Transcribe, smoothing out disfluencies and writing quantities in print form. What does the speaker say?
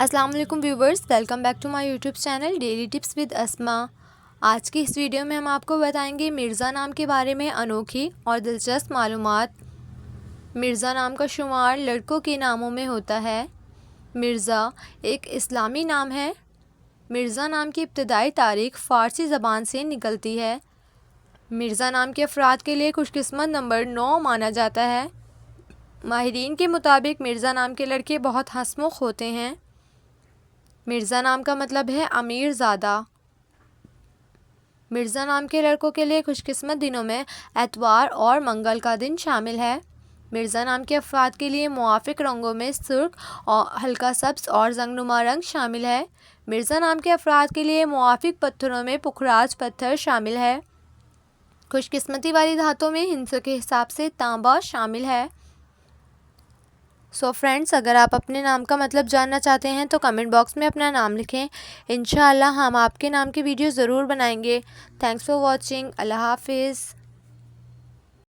अस्सलाम वालेकुम viewers, welcome back to my YouTube channel daily tips with Asma. आज की इस वीडियो में हम आपको बताएंगे मिर्ज़ा नाम के बारे में अनोखी और दिलचस्प मालूमात। मिर्ज़ा नाम का शुमार लड़कों के नामों में होता है। मिर्ज़ा एक इस्लामी नाम है। मिर्ज़ा नाम की इब्तदाई तारीख फ़ारसी ज़बान से निकलती है। मिर्ज़ा नाम के अफराद के लिए खुशकिस्मत नंबर 9 माना जाता है। माहिरीन के मुताबिक मिर्ज़ा नाम के लड़के बहुत हंसमुख होते हैं। मिर्ज़ा नाम का मतलब है अमीर ज़ादा। मिर्ज़ा नाम के लड़कों के लिए खुशकिस्मत दिनों में एतवार और मंगल का दिन शामिल है। मिर्ज़ा नाम के अफराद के लिए मुआफ़िक रंगों में सुर्ख और हल्का सब्ज़ और जंगनुमा रंग शामिल है। मिर्ज़ा नाम के अफराद के लिए मुआफ़िक पत्थरों में पुखराज पत्थर शामिल है। खुशकिस्मती वाली धातों में हिंसों के हिसाब से तांबा शामिल है। सो फ्रेंड्स, अगर आप अपने नाम का मतलब जानना चाहते हैं तो कमेंट बॉक्स में अपना नाम लिखें। इंशाअल्लाह हम आपके नाम की वीडियो ज़रूर बनाएंगे। Thanks for watching. अल्लाह हाफिज़।